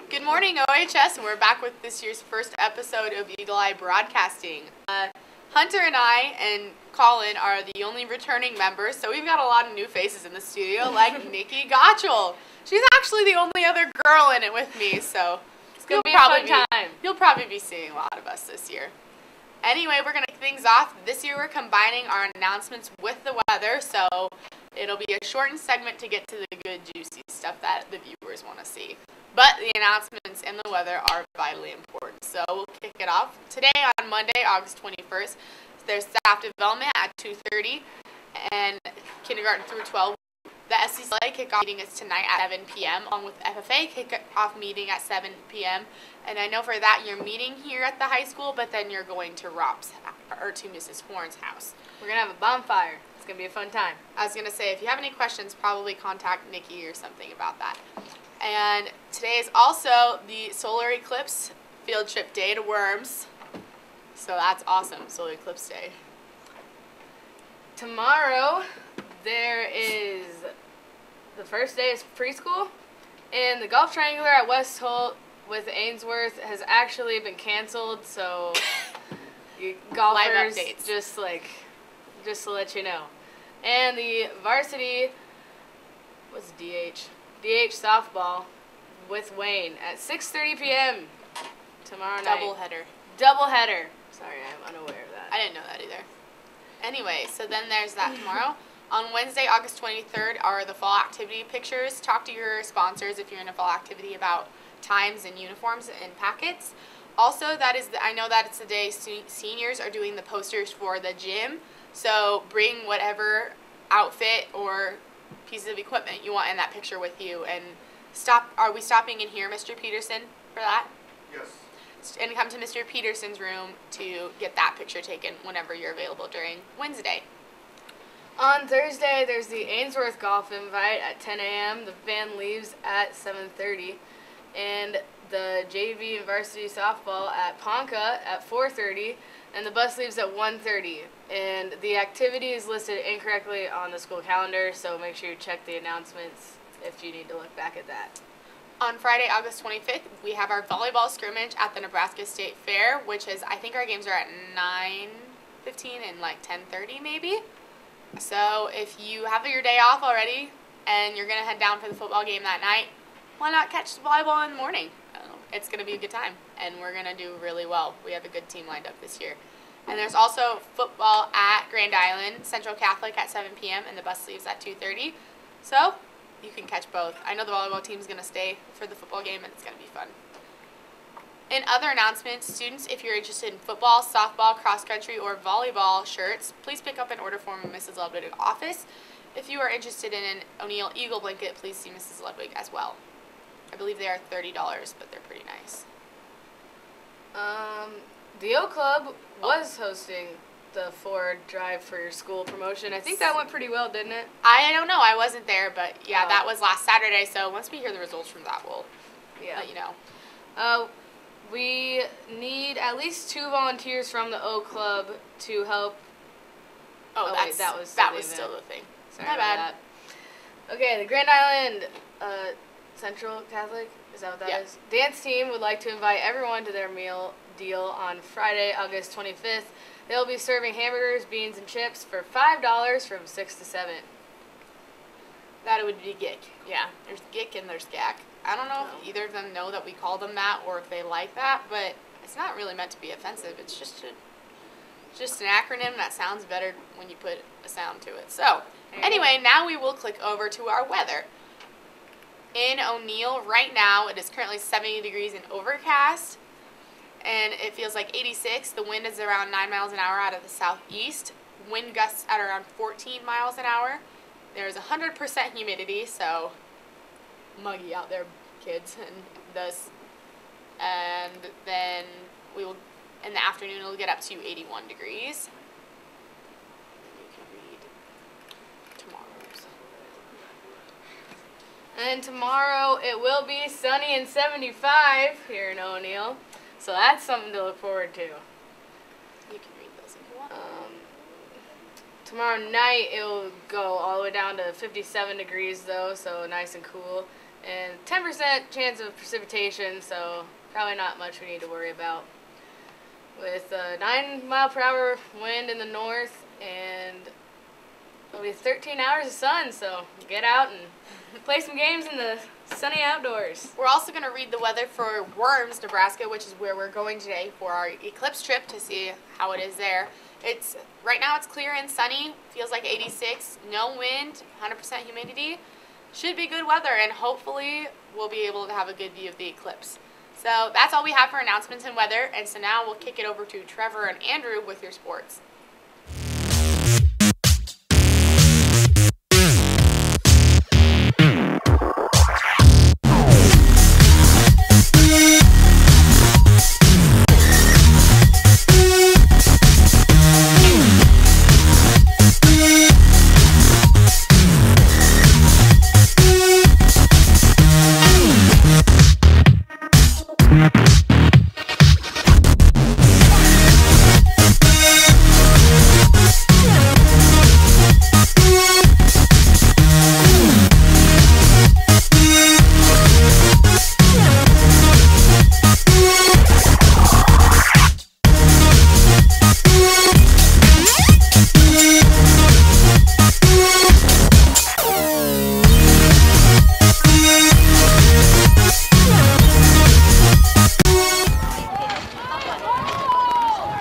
Good morning, OHS, and we're back with this year's first episode of Eagle Eye Broadcasting. Hunter and I and Colin are the only returning members, so we've got a lot of new faces in the studio, like Nikki Gottschall. She's actually the only other girl in it with me, so it's going to be a fun time. You'll probably be seeing a lot of us this year. Anyway, we're going to kick things off. This year we're combining our announcements with the weather, so it'll be a shortened segment to get to the good, juicy stuff that the viewers want to see. But the announcements and the weather are vitally important, so we'll kick it off. Today, on Monday, August 21st, there's staff development at 2:30, and kindergarten through 12. The SCCLA kickoff meeting is tonight at 7 p.m., along with the FFA kickoff meeting at 7 p.m. And I know for that you're meeting here at the high school, but then you're going to Rob's, or to Mrs. Horn's house. We're going to have a bonfire. It's going to be a fun time. I was going to say, if you have any questions, probably contact Nikki or something about that. And today is also the solar eclipse field trip day to Worms. So that's awesome, solar eclipse day. Tomorrow, there is the first day is preschool, and the golf triangular at West Holt with Ainsworth has actually been canceled, so you golfers, live updates. just to let you know. And the varsity was DH softball with Wayne at 6:30 p.m. tomorrow night. Doubleheader. Sorry, I'm unaware of that. I didn't know that either. Anyway, so then there's that tomorrow. On Wednesday, August 23rd, are the fall activity pictures. Talk to your sponsors if you're in a fall activity about times and uniforms and packets. Also, I know that it's the day seniors are doing the posters for the gym. So bring whatever outfit or piece of equipment you want in that picture with you. And are we stopping in here, Mr. Peterson, for that? Yes. And come to Mr. Peterson's room to get that picture taken whenever you're available during Wednesday. On Thursday, there's the Ainsworth golf invite at 10 a.m. The van leaves at 7:30. And the JV and varsity softball at Ponca at 4:30. And the bus leaves at 1:30. And the activity is listed incorrectly on the school calendar, so make sure you check the announcements if you need to look back at that. On Friday, August 25th, we have our volleyball scrimmage at the Nebraska State Fair, which is, I think our games are at 9:15 and like 10:30 maybe. So if you have your day off already and you're going to head down for the football game that night, why not catch the volleyball in the morning? It's going to be a good time, and we're going to do really well. We have a good team lined up this year. And there's also football at Grand Island Central Catholic at 7 p.m., and the bus leaves at 2:30. So you can catch both. I know the volleyball team's going to stay for the football game, and it's going to be fun. In other announcements, students, if you're interested in football, softball, cross-country, or volleyball shirts, please pick up an order form in Mrs. Ludwig's office. If you are interested in an O'Neill Eagle blanket, please see Mrs. Ludwig as well. I believe they are $30, but they're pretty nice. The O Club was hosting the Ford Drive for Your School promotion. I think that went pretty well, didn't it? I don't know. I wasn't there, but yeah, that was last Saturday. So once we hear the results from that, we'll let you know. We need at least 2 volunteers from the O Club to help. That was still the thing. Sorry My about bad. that. Okay, the Grand Island Central Catholic, is that what that is? Dance team would like to invite everyone to their meal deal on Friday, August 25th. They'll be serving hamburgers, beans, and chips for $5 from 6 to 7. That would be GIC. Yeah, there's GIC and there's GAC. I don't know if either of them know that we call them that or if they like that, but it's not really meant to be offensive. It's just an acronym that sounds better when you put a sound to it. So, anyway, now we will click over to our weather. In O'Neill, right now, it is currently 70 degrees and overcast, and it feels like 86. The wind is around 9 miles an hour out of the southeast. Wind gusts at around 14 miles an hour. There's 100% humidity, so muggy out there, kids. And then we will, in the afternoon, it'll get up to 81 degrees. You can read tomorrow's. And tomorrow it will be sunny and 75 here in O'Neill, so that's something to look forward to. You can read those if you want. Tomorrow night it will go all the way down to 57 degrees though, so nice and cool. and 10% chance of precipitation, so probably not much we need to worry about. With a 9-mile-per-hour wind in the north, and it'll be 13 hours of sun, so get out and play some games in the sunny outdoors. We're also going to read the weather for Worms, Nebraska, which is where we're going today for our eclipse trip to see how it is there. Right now it's clear and sunny, feels like 86, no wind, 100% humidity. Should be good weather, and hopefully we'll be able to have a good view of the eclipse. So that's all we have for announcements and weather, and so now we'll kick it over to Trevor and Andrew with your sports.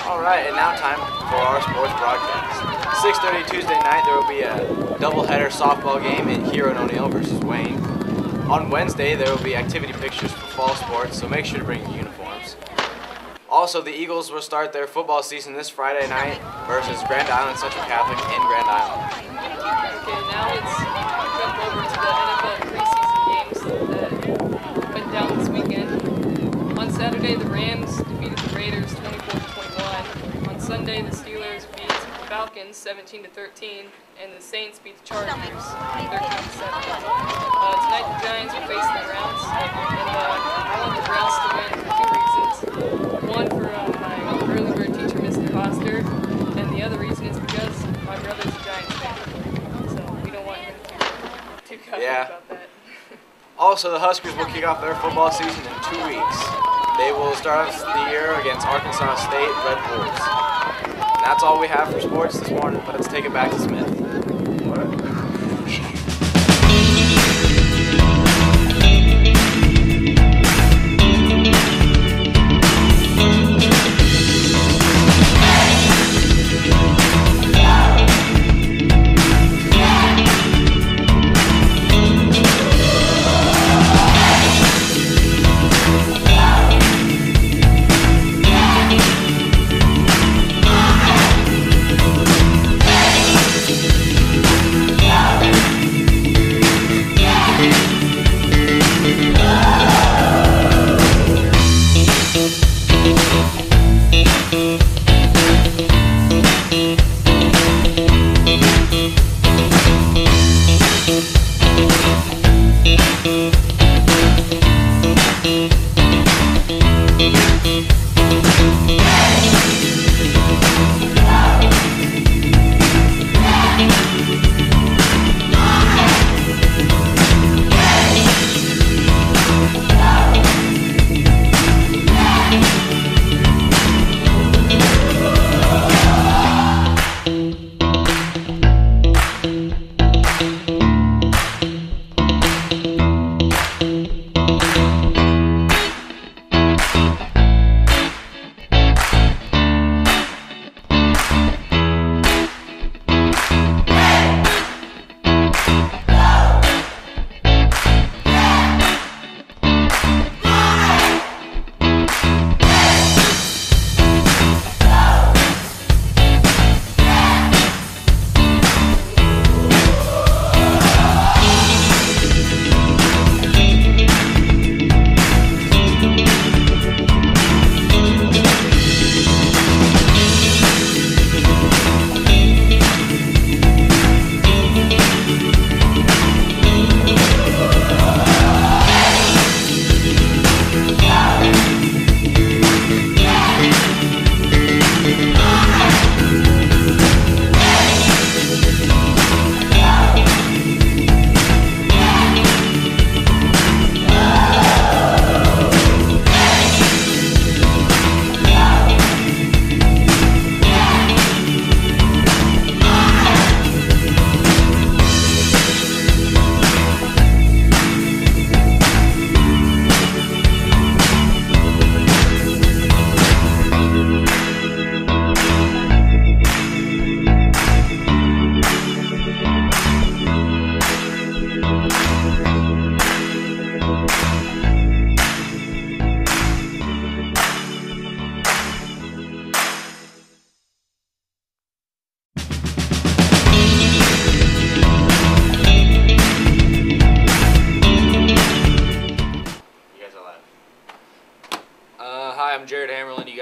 Alright, and now time for our sports broadcast. 6:30 Tuesday night, there will be a doubleheader softball game here in O'Neill versus Wayne. On Wednesday, there will be activity pictures for fall sports, so make sure to bring your uniforms. Also, the Eagles will start their football season this Friday night versus Grand Island Central Catholic in Grand Island. Okay, now let's jump over to the NFL preseason games that went down this weekend. On Saturday, the Rams defeated the Raiders 24-21. On Sunday, the Steelers beat the Falcons 17-13, and the Saints beat the Chargers 13-7. Tonight, the Giants will face the Browns, and I want the Browns to win for two reasons. One, for my early bird teacher, Mr. Foster, and the other reason is because my brother's a Giants fan, so we don't want him to cocky about that. Also, the Huskers will kick off their football season in 2 weeks. They will start off the year against Arkansas State Red Bulls. And that's all we have for sports this morning. Let's take it back to Smith.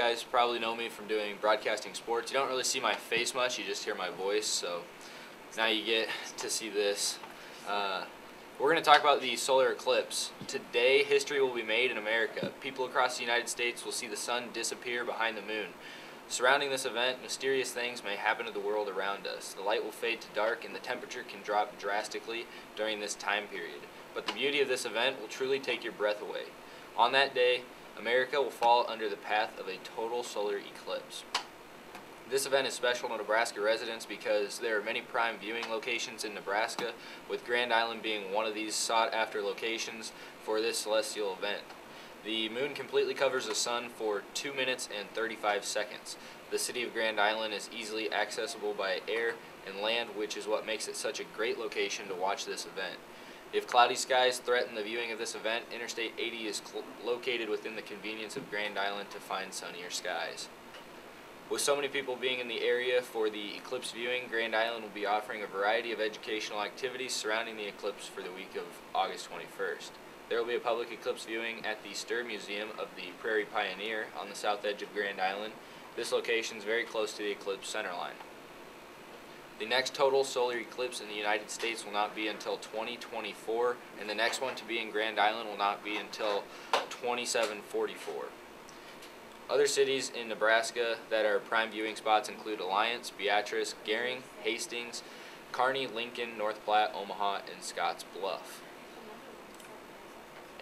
guys probably know me from doing broadcasting sports. You don't really see my face much, you just hear my voice, so now you get to see this. We're going to talk about the solar eclipse. Today, history will be made in America. People across the United States will see the sun disappear behind the moon. Surrounding this event, mysterious things may happen to the world around us. The light will fade to dark and the temperature can drop drastically during this time period. But the beauty of this event will truly take your breath away. On that day, America will fall under the path of a total solar eclipse. This event is special to Nebraska residents because there are many prime viewing locations in Nebraska, with Grand Island being one of these sought-after locations for this celestial event. The moon completely covers the sun for 2 minutes and 35 seconds. The city of Grand Island is easily accessible by air and land, which is what makes it such a great location to watch this event. If cloudy skies threaten the viewing of this event, Interstate 80 is located within the convenience of Grand Island to find sunnier skies. With so many people being in the area for the eclipse viewing, Grand Island will be offering a variety of educational activities surrounding the eclipse for the week of August 21st. There will be a public eclipse viewing at the Stir Museum of the Prairie Pioneer on the south edge of Grand Island. This location is very close to the eclipse center line. The next total solar eclipse in the United States will not be until 2024, and the next one to be in Grand Island will not be until 2744. Other cities in Nebraska that are prime viewing spots include Alliance, Beatrice, Gering, Hastings, Kearney, Lincoln, North Platte, Omaha, and Scotts Bluff.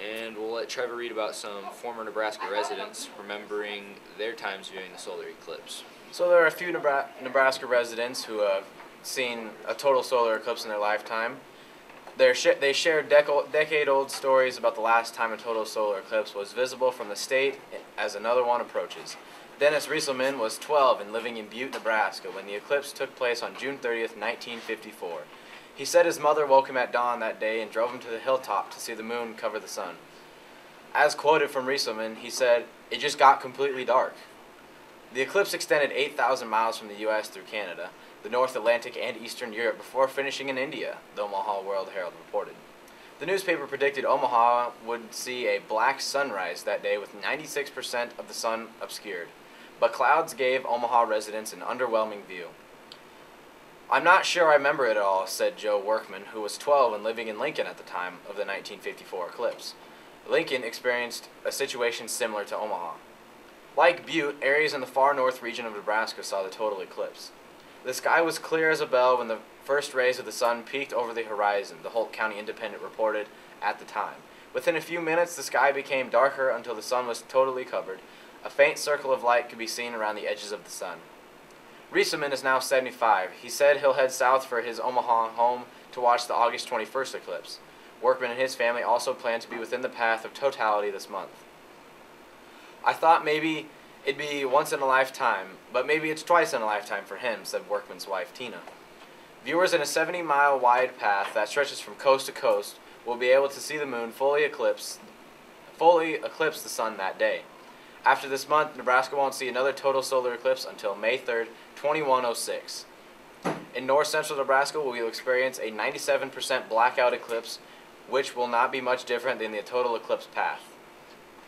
And we'll let Trevor read about some former Nebraska residents remembering their times viewing the solar eclipse. So there are a few Nebraska residents who have seen a total solar eclipse in their lifetime. They share decade-old stories about the last time a total solar eclipse was visible from the state as another one approaches. Dennis Rieselman was 12 and living in Butte, Nebraska when the eclipse took place on June 30th, 1954. He said his mother woke him at dawn that day and drove him to the hilltop to see the moon cover the sun. As quoted from Rieselman, he said, "It just got completely dark." The eclipse extended 8,000 miles from the U.S. through Canada, the North Atlantic, and Eastern Europe before finishing in India, the Omaha World Herald reported. The newspaper predicted Omaha would see a black sunrise that day with 96% of the sun obscured, but clouds gave Omaha residents an underwhelming view. "I'm not sure I remember it all," said Joe Workman, who was 12 and living in Lincoln at the time of the 1954 eclipse. Lincoln experienced a situation similar to Omaha. Like Butte, areas in the far north region of Nebraska saw the total eclipse. The sky was clear as a bell when the first rays of the sun peeked over the horizon, the Holt County Independent reported at the time. Within a few minutes, the sky became darker until the sun was totally covered. A faint circle of light could be seen around the edges of the sun. Rieselman is now 75. He said he'll head south for his Omaha home to watch the August 21st eclipse. Workman and his family also plan to be within the path of totality this month. "I thought maybe it'd be once in a lifetime, but maybe it's twice in a lifetime for him," said Workman's wife, Tina. Viewers in a 70-mile wide path that stretches from coast to coast will be able to see the moon fully eclipse the sun that day. After this month, Nebraska won't see another total solar eclipse until May 3rd, 2106. In north-central Nebraska, we will experience a 97% blackout eclipse, which will not be much different than the total eclipse path.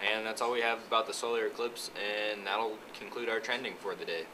And that's all we have about the solar eclipse, and that'll conclude our trending for the day.